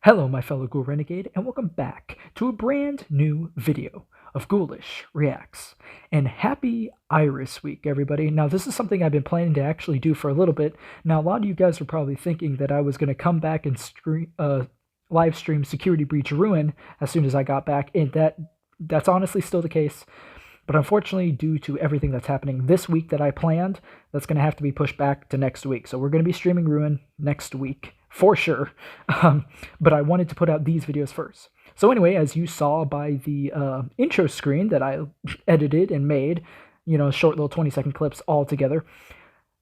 Hello, my fellow Ghoul Renegade, and welcome back to a brand new video of Ghoulish Reacts. And happy Iris Week, everybody. Now, this is something I've been planning to actually do for a little bit. Now, a lot of you guys are probably thinking that I was going to come back and live stream Security Breach Ruin as soon as I got back, and that's honestly still the case. But unfortunately, due to everything that's happening this week that I planned, that's going to have to be pushed back to next week. So we're going to be streaming Ruin next week, for sure. But I wanted to put out these videos first. So anyway, as you saw by the intro screen that I edited and made, short little 20-second clips all together,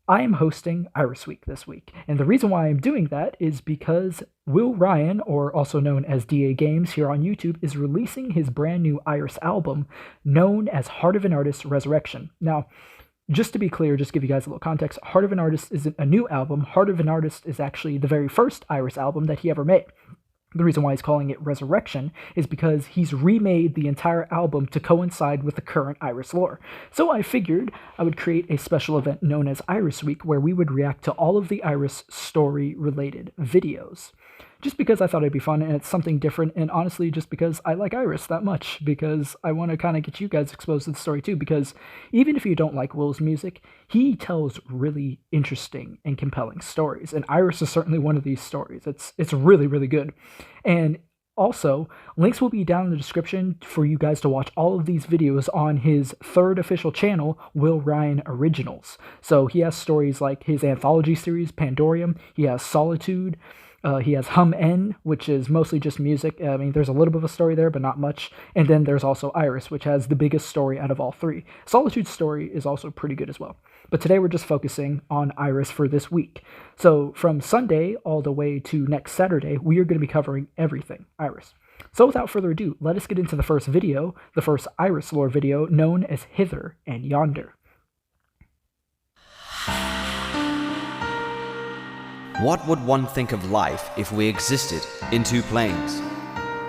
I am hosting Iris Week this week. And the reason why I'm doing that is because Will Ryan, or also known as DA Games here on YouTube, is releasing his brand new Iris album known as Heart of an Artist Resurrection. Now, just to be clear, just give you guys a little context, Heart of an Artist isn't a new album. Heart of an Artist is actually the very first Iris album that he ever made. The reason why he's calling it Resurrection is because he's remade the entire album to coincide with the current Iris lore. So I figured I would create a special event known as Iris Week where we would react to all of the Iris story-related videos. Just because I thought it'd be fun and it's something different, and honestly just because I like Iris that much, because I want to kind of get you guys exposed to the story too, because even if you don't like Will's music, he tells really interesting and compelling stories, and Iris is certainly one of these stories. It's really, really good. And also, links will be down in the description for you guys to watch all of these videos on his third official channel, Will Ryan Originals. So he has stories like his anthology series, Pandorium, he has Solitude, he has Hum N, which is mostly just music. I mean, there's a little bit of a story there, but not much. And then there's also Iris, which has the biggest story out of all three. Solitude's story is also pretty good as well. But today we're just focusing on Iris for this week. So from Sunday all the way to next Saturday, we are going to be covering everything Iris. So without further ado, let us get into the first video, the first Iris lore video known as Hither and Yonder. What would one think of life if we existed in two planes?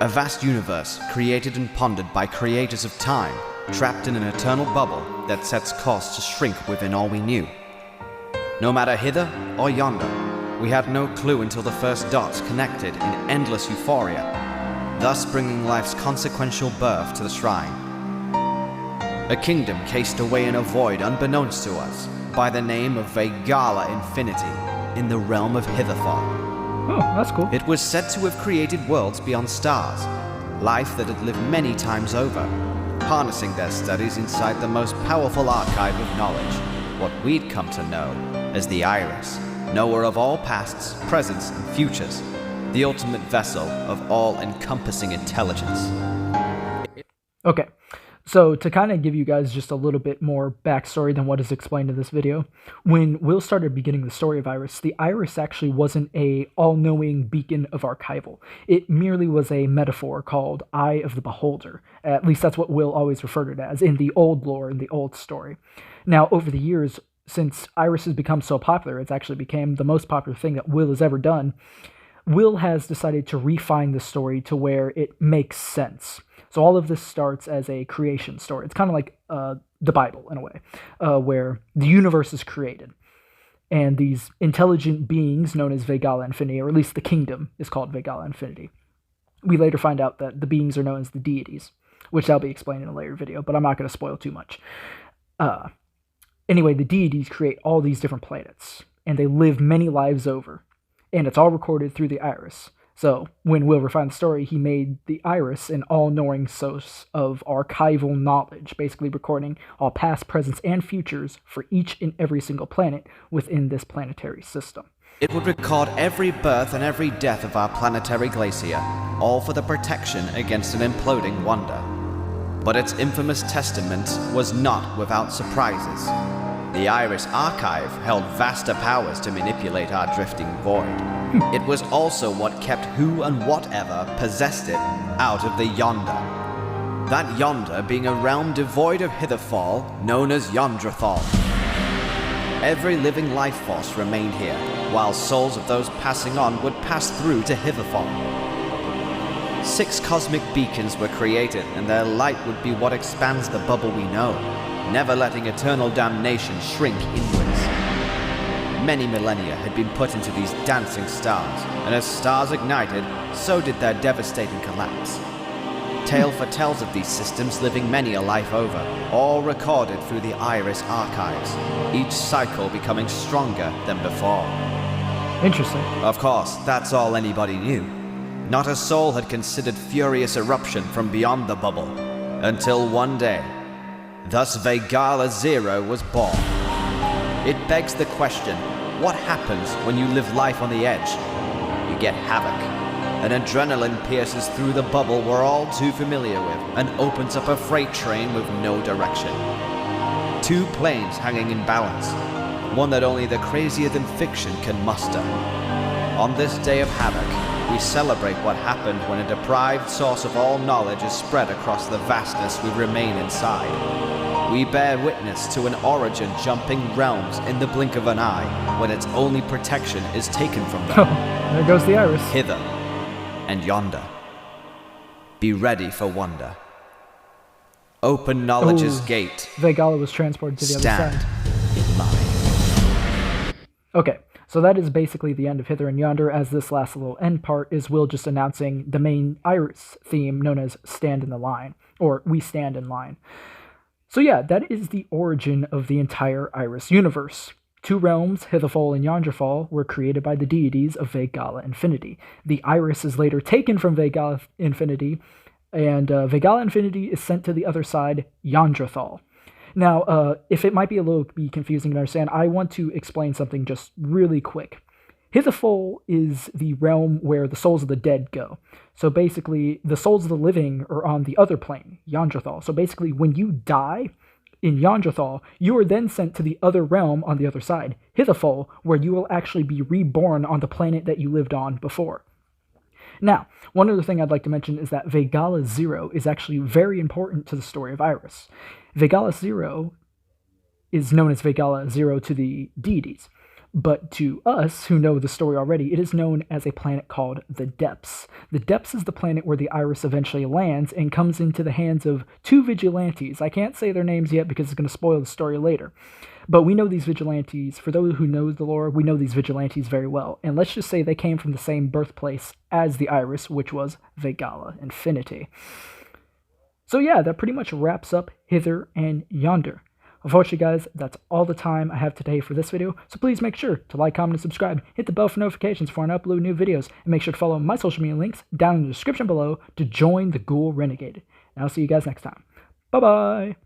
A vast universe created and pondered by creators of time, trapped in an eternal bubble that sets course to shrink within all we knew. No matter hither or yonder, we had no clue until the first dots connected in endless euphoria, thus bringing life's consequential birth to the shrine. A kingdom cased away in a void unbeknownst to us by the name of Vegala Infinity, in the realm of Hither. Oh, that's cool. It was said to have created worlds beyond stars, life that had lived many times over, harnessing their studies inside the most powerful archive of knowledge, what we'd come to know as the Iris, knower of all pasts, presents, and futures, the ultimate vessel of all-encompassing intelligence. Okay. So to kind of give you guys just a little bit more backstory than what is explained in this video, when Will started beginning the story of Iris, the Iris actually wasn't a all-knowing beacon of archival. It merely was a metaphor called Eye of the Beholder. At least that's what Will always referred to it as in the old lore, in the old story. Now, over the years, since Iris has become so popular, it's actually became the most popular thing that Will has ever done, Will has decided to refine the story to where it makes sense. So all of this starts as a creation story. It's kind of like the Bible in a way, where the universe is created. And these intelligent beings known as Vegala Infinity, or at least the kingdom is called Vegala Infinity. We later find out that the beings are known as the deities, which I'll be explaining in a later video, but I'm not going to spoil too much. Anyway, the deities create all these different planets, and they live many lives over. And it's all recorded through the Iris. So, when Will refined the story, he made the Iris an all-knowing source of archival knowledge, basically recording all past, presents, and futures for each and every single planet within this planetary system. It would record every birth and every death of our planetary glacier, all for the protection against an imploding wonder. But its infamous testament was not without surprises. The Iris Archive held vaster powers to manipulate our drifting void. It was also what kept who and whatever possessed it out of the Yonder. That Yonder being a realm devoid of Hitherfall, known as Yondrathal. Every living life force remained here, while souls of those passing on would pass through to Hitherfall. 6 cosmic beacons were created, and their light would be what expands the bubble we know, never letting eternal damnation shrink inwards. Many millennia had been put into these dancing stars, and as stars ignited, so did their devastating collapse. Tale foretells of these systems living many a life over, all recorded through the Iris archives, each cycle becoming stronger than before. Interesting. Of course, that's all anybody knew. Not a soul had considered furious eruption from beyond the bubble, until one day. Thus Vegala Zero was born. It begs the question, what happens when you live life on the edge? You get havoc. An adrenaline pierces through the bubble we're all too familiar with and opens up a freight train with no direction. Two planes hanging in balance, one that only the crazier than fiction can muster. On this day of havoc, we celebrate what happened when a deprived source of all knowledge is spread across the vastness we remain inside. We bear witness to an origin jumping realms in the blink of an eye when its only protection is taken from them. There goes the Iris. Hither and Yonder. Be ready for wonder. Open knowledge's gate. Vegala was transported to the other side. Stand in line. Okay, so that is basically the end of Hither and Yonder, as this last little end part is Will just announcing the main Iris theme known as Stand in the Line, or We Stand in Line. So yeah, that is the origin of the entire Iris universe. Two realms, Hitherfall and Yonderfall, were created by the deities of Vegala Infinity. The Iris is later taken from Vegala Infinity, and Vegala Infinity is sent to the other side, Yonderthal. Now, if it might be a little confusing to understand, I want to explain something just really quick. Hitherfall is the realm where the souls of the dead go. So basically, the souls of the living are on the other plane, Yonderthal. So basically, when you die in Yonderthal, you are then sent to the other realm on the other side, Hitherfall, where you will actually be reborn on the planet that you lived on before. Now, one other thing I'd like to mention is that Vegala Zero is actually very important to the story of Iris. Vegala Zero is known as Vegala Zero to the deities, but to us who know the story already, it is known as a planet called the Depths. The Depths is the planet where the Iris eventually lands and comes into the hands of two vigilantes. I can't say their names yet because it's going to spoil the story later. But we know these vigilantes, for those who know the lore, we know these vigilantes very well. And let's just say they came from the same birthplace as the Iris, which was Vegala Infinity. So yeah, that pretty much wraps up Hither and Yonder. Unfortunately, guys, that's all the time I have today for this video, so please make sure to like, comment, and subscribe, hit the bell for notifications for when I upload new videos, and make sure to follow my social media links down in the description below to join the Ghoul Renegade. And I'll see you guys next time. Bye-bye!